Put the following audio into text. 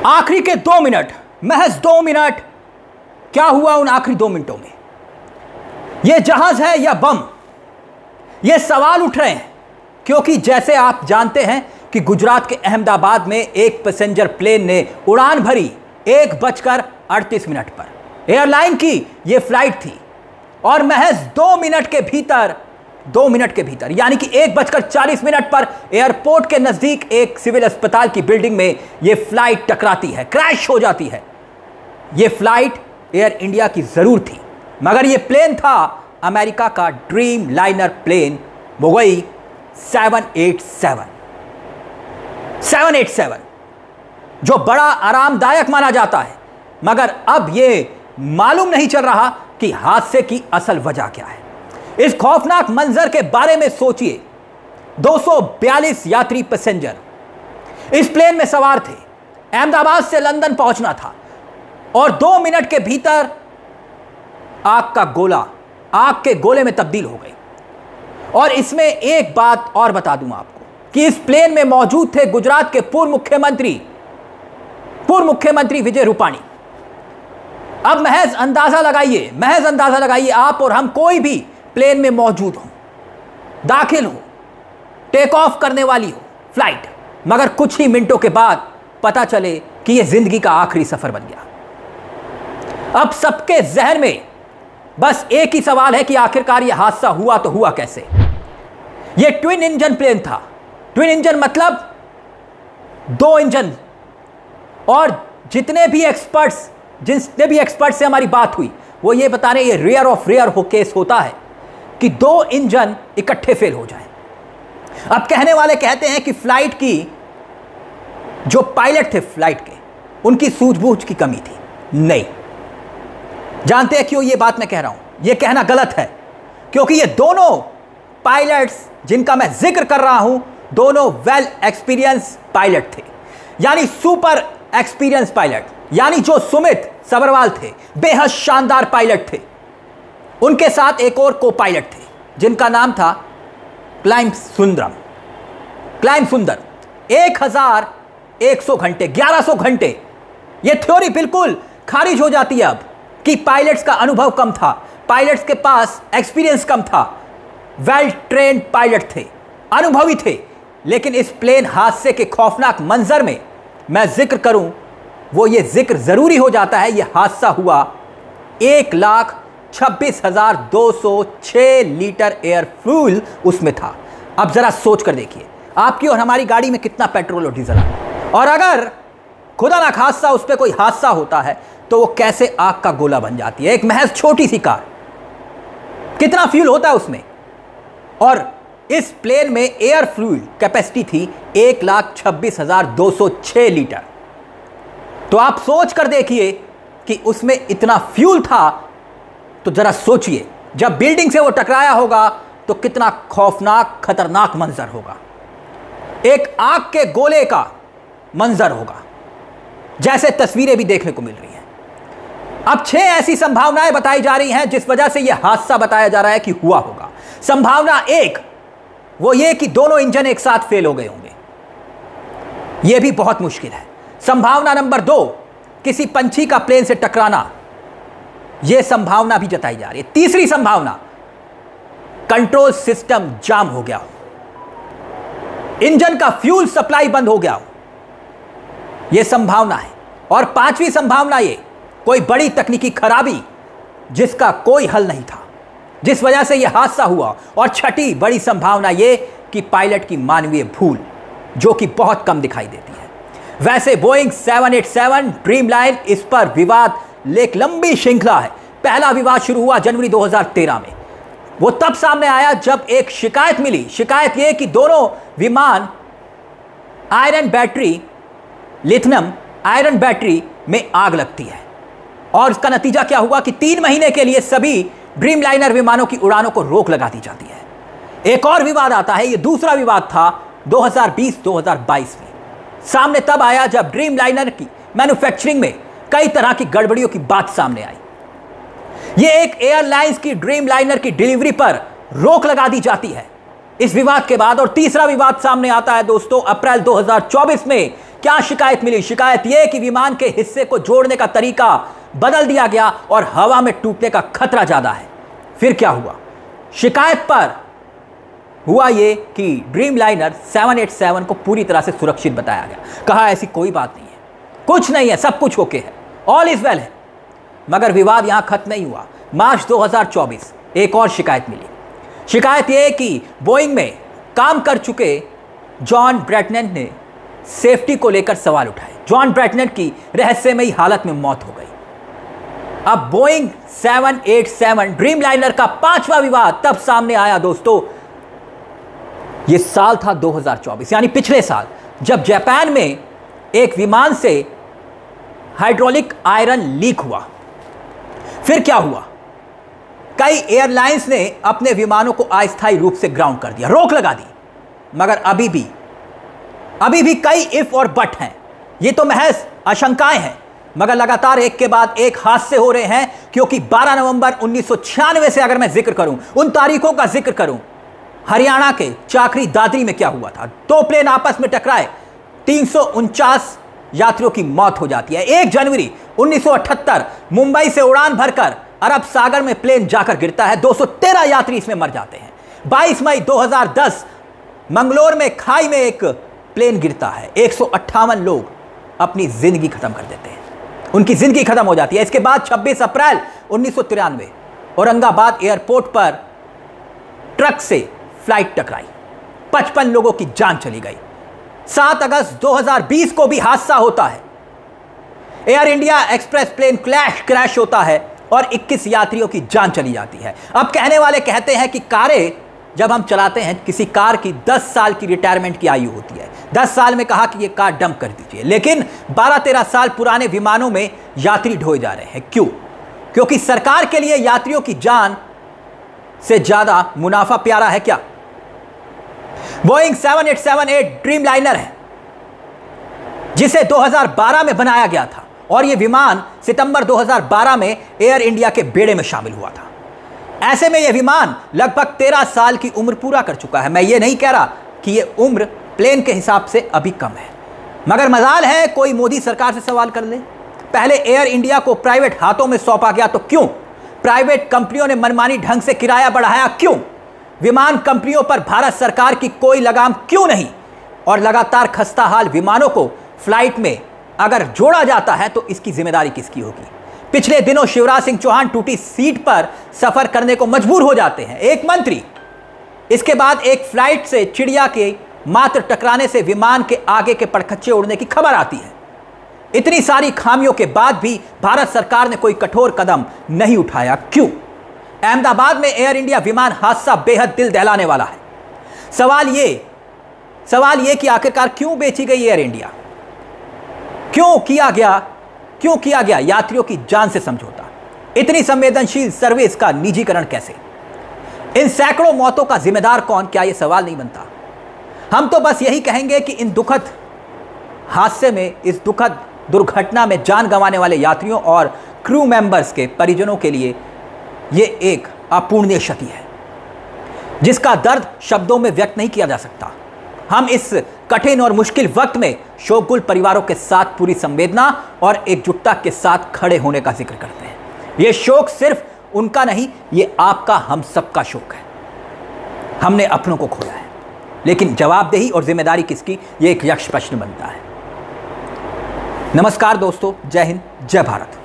आखिरी के 2 मिनट, महज 2 मिनट, क्या हुआ उन आखिरी 2 मिनटों में? यह जहाज है या बम? ये सवाल उठ रहे हैं क्योंकि जैसे आप जानते हैं कि गुजरात के अहमदाबाद में एक पैसेंजर प्लेन ने उड़ान भरी 1:38 पर। एयरलाइन की यह फ्लाइट थी और महज 2 मिनट के भीतर यानी कि 1:40 पर एयरपोर्ट के नजदीक एक सिविल अस्पताल की बिल्डिंग में यह फ्लाइट टकराती है, क्रैश हो जाती है। यह फ्लाइट एयर इंडिया की जरूर थी, मगर यह प्लेन था अमेरिका का ड्रीम लाइनर प्लेन बोइंग 787, जो बड़ा आरामदायक माना जाता है। मगर अब यह मालूम नहीं चल रहा कि हादसे की असल वजह क्या है। इस खौफनाक मंजर के बारे में सोचिए। 242 यात्री पैसेंजर इस प्लेन में सवार थे। अहमदाबाद से लंदन पहुंचना था और 2 मिनट के भीतर आग के गोले में तब्दील हो गई। और इसमें एक बात और बता दूं आपको कि इस प्लेन में मौजूद थे गुजरात के पूर्व मुख्यमंत्री विजय रूपाणी। अब महज अंदाजा लगाइए आप और हम, कोई भी प्लेन में मौजूद हो, दाखिल हो, टेक ऑफ करने वाली हो फ्लाइट, मगर कुछ ही मिनटों के बाद पता चले कि यह जिंदगी का आखिरी सफर बन गया। अब सबके जहन में बस एक ही सवाल है कि आखिरकार यह हादसा हुआ तो हुआ कैसे। यह ट्विन इंजन प्लेन था। ट्विन इंजन मतलब 2 इंजन। और जितने भी एक्सपर्ट्स से हमारी बात हुई वो ये बता रहे हैं ये रेयर हो केस होता है कि 2 इंजन इकट्ठे फेल हो जाएं। अब कहने वाले कहते हैं कि फ्लाइट की जो पायलट थे फ्लाइट के, उनकी सूझबूझ की कमी थी। नहीं, जानते हैं क्यों ये बात मैं कह रहा हूं? ये कहना गलत है क्योंकि ये दोनों पायलट्स जिनका मैं जिक्र कर रहा हूं, दोनों वेल एक्सपीरियंस पायलट थे, यानी सुपर एक्सपीरियंस पायलट। यानी जो सुमित सबरवाल थे, बेहद शानदार पायलट थे। उनके साथ एक और को पायलट थे जिनका नाम था क्लाइम सुंदर। 1100 घंटे, 1100 घंटे। यह थ्योरी बिल्कुल खारिज हो जाती है अब कि पायलट्स का अनुभव कम था, पायलट्स के पास एक्सपीरियंस कम था। वेल ट्रेन्ड पायलट थे, अनुभवी थे। लेकिन इस प्लेन हादसे के खौफनाक मंजर में मैं जिक्र करूं, वो ये जिक्र जरूरी हो जाता है। यह हादसा हुआ 1,26,206 लीटर एयर फ्यूल उसमें था। अब जरा सोच कर देखिए, आपकी और हमारी गाड़ी में कितना पेट्रोल और डीजल है, और अगर खुदा ना खास्ता उस पर कोई हादसा होता है तो वो कैसे आग का गोला बन जाती है। एक महज छोटी सी कार, कितना फ्यूल होता है उसमें। और इस प्लेन में एयर फ्यूल कैपेसिटी थी 1,26,206 लीटर। तो आप सोच कर देखिए कि उसमें इतना फ्यूल था, तो जरा सोचिए जब बिल्डिंग से वो टकराया होगा तो कितना खौफनाक खतरनाक मंजर होगा। एक आग के गोले का मंजर होगा, जैसे तस्वीरें भी देखने को मिल रही हैं। अब 6 ऐसी संभावनाएं बताई जा रही हैं जिस वजह से यह हादसा बताया जा रहा है कि हुआ होगा। संभावना 1 वो ये कि दोनों इंजन एक साथ फेल हो गए होंगे, यह भी बहुत मुश्किल है। संभावना नंबर 2 किसी पंछी का प्लेन से टकराना, यह संभावना भी जताई जा रही है। तीसरी संभावना कंट्रोल सिस्टम जाम हो गया हो, इंजन का फ्यूल सप्लाई बंद हो गया हो, यह संभावना है। और 5वीं संभावना ये कोई बड़ी तकनीकी खराबी जिसका कोई हल नहीं था, जिस वजह से यह हादसा हुआ। और 6ठी बड़ी संभावना यह कि पायलट की मानवीय भूल, जो कि बहुत कम दिखाई देती है। वैसे बोइंग 787 ड्रीम लाइन, इस पर विवाद एक लंबी श्रृंखला है। पहला विवाद शुरू हुआ जनवरी 2013 में। वो तब सामने आया जब एक शिकायत मिली। शिकायत यह कि दोनों विमान लिथियम आयरन बैटरी में आग लगती है। और इसका नतीजा क्या हुआ कि 3 महीने के लिए सभी ड्रीम लाइनर विमानों की उड़ानों को रोक लगा दी जाती है। एक और विवाद आता है, यह दूसरा विवाद था 2020-2022 में। सामने तब आया जब ड्रीम लाइनर की मैन्युफैक्चरिंग में कई तरह की गड़बड़ियों की बात सामने आई। यह एक एयरलाइंस की ड्रीम लाइनर की डिलीवरी पर रोक लगा दी जाती है इस विवाद के बाद। और तीसरा विवाद सामने आता है दोस्तों अप्रैल 2024 में क्या शिकायत मिली? शिकायत यह कि विमान के हिस्से को जोड़ने का तरीका बदल दिया गया और हवा में टूटने का खतरा ज्यादा है। फिर क्या हुआ? शिकायत पर हुआ यह कि ड्रीमलाइनर 787 को पूरी तरह से सुरक्षित बताया गया। कहा ऐसी कोई बात नहीं है, कुछ नहीं है, सब कुछ ओके है, ऑल इज वेल है। मगर विवाद यहां खत्म नहीं हुआ। मार्च 2024 एक और शिकायत मिली। शिकायत यह कि बोइंग में काम कर चुके जॉन ब्रैटनेट ने सेफ्टी को लेकर सवाल उठाए। जॉन ब्रैटनेट की रहस्यमयी हालत में मौत हो गई। अब बोइंग 787 ड्रीमलाइनर का 5वां विवाद तब सामने आया दोस्तों, यह साल था 2024, यानी पिछले साल, जब जापान में एक विमान से हाइड्रोलिक आयरन लीक हुआ। फिर क्या हुआ? कई एयरलाइंस ने अपने विमानों को अस्थायी रूप से ग्राउंड कर दिया, रोक लगा दी। मगर अभी भी कई इफ और बट हैं। ये तो महज आशंकाएं हैं, मगर लगातार एक के बाद एक हादसे हो रहे हैं। क्योंकि 12 नवंबर 1996 से अगर मैं जिक्र करूं, उन तारीखों का जिक्र करूं, हरियाणा के चाकरी दादरी में क्या हुआ था? 2 प्लेन आपस में टकराए, 349 यात्रियों की मौत हो जाती है। 1 जनवरी 1978 मुंबई से उड़ान भरकर अरब सागर में प्लेन जाकर गिरता है, 213 यात्री इसमें मर जाते हैं। 22 मई 2010 मंगलोर में खाई में एक प्लेन गिरता है, 158 लोग अपनी जिंदगी खत्म कर देते हैं, उनकी जिंदगी खत्म हो जाती है। इसके बाद 26 अप्रैल 1993 औरंगाबाद एयरपोर्ट पर ट्रक से फ्लाइट टकराई, 55 लोगों की जान चली गई। 7 अगस्त 2020 को भी हादसा होता है, Air India Express plane crash होता है और 21 यात्रियों की जान चली जाती है। अब कहने वाले कहते हैं कि कारें जब हम चलाते हैं, किसी कार की 10 साल की रिटायरमेंट की आयु होती है। 10 साल में कहा कि ये कार डंप कर दीजिए, लेकिन 12-13 साल पुराने विमानों में यात्री ढोए जा रहे हैं। क्यों? क्योंकि सरकार के लिए यात्रियों की जान से ज्यादा मुनाफा प्यारा है क्या? बोइंग 787 ड्रीमलाइनर है, जिसे 2012 में बनाया गया था और यह विमान सितंबर 2012 में एयर इंडिया के बेड़े में शामिल हुआ था। ऐसे में यह विमान लगभग 13 साल की उम्र पूरा कर चुका है। मैं ये नहीं कह रहा कि यह उम्र प्लेन के हिसाब से अभी कम है, मगर मजाल है कोई मोदी सरकार से सवाल कर ले। पहले एयर इंडिया को प्राइवेट हाथों में सौंपा गया तो क्यों? प्राइवेट कंपनियों ने मनमानी ढंग से किराया बढ़ाया क्यों? विमान कंपनियों पर भारत सरकार की कोई लगाम क्यों नहीं? और लगातार खस्ता हाल विमानों को फ्लाइट में अगर जोड़ा जाता है तो इसकी जिम्मेदारी किसकी होगी? पिछले दिनों शिवराज सिंह चौहान टूटी सीट पर सफर करने को मजबूर हो जाते हैं, एक मंत्री। इसके बाद एक फ्लाइट से चिड़िया के मात्र टकराने से विमान के आगे के पड़खच्चे उड़ने की खबर आती है। इतनी सारी खामियों के बाद भी भारत सरकार ने कोई कठोर कदम नहीं उठाया, क्यों? अहमदाबाद में एयर इंडिया विमान हादसा बेहद दिल दहलाने वाला है। सवाल यह कि आखिरकार क्यों बेची गई एयर इंडिया? क्यों किया गया यात्रियों की जान से समझौता? इतनी संवेदनशील सर्विस का निजीकरण कैसे? इन सैकड़ों मौतों का जिम्मेदार कौन? क्या यह सवाल नहीं बनता? हम तो बस यही कहेंगे कि इन दुखद हादसे में, इस दुखद दुर्घटना में जान गंवाने वाले यात्रियों और क्रू मेंबर्स के परिजनों के लिए यह एक अपूर्णीय क्षति है, जिसका दर्द शब्दों में व्यक्त नहीं किया जा सकता। हम इस कठिन और मुश्किल वक्त में शोकगुल परिवारों के साथ पूरी संवेदना और एकजुटता के साथ खड़े होने का जिक्र करते हैं। यह शोक सिर्फ उनका नहीं, यह आपका, हम सबका शोक है। हमने अपनों को खोया है, लेकिन जवाबदेही और जिम्मेदारी किसकी, यह एक यक्ष प्रश्न बनता है। नमस्कार दोस्तों, जय हिंद, जय भारत।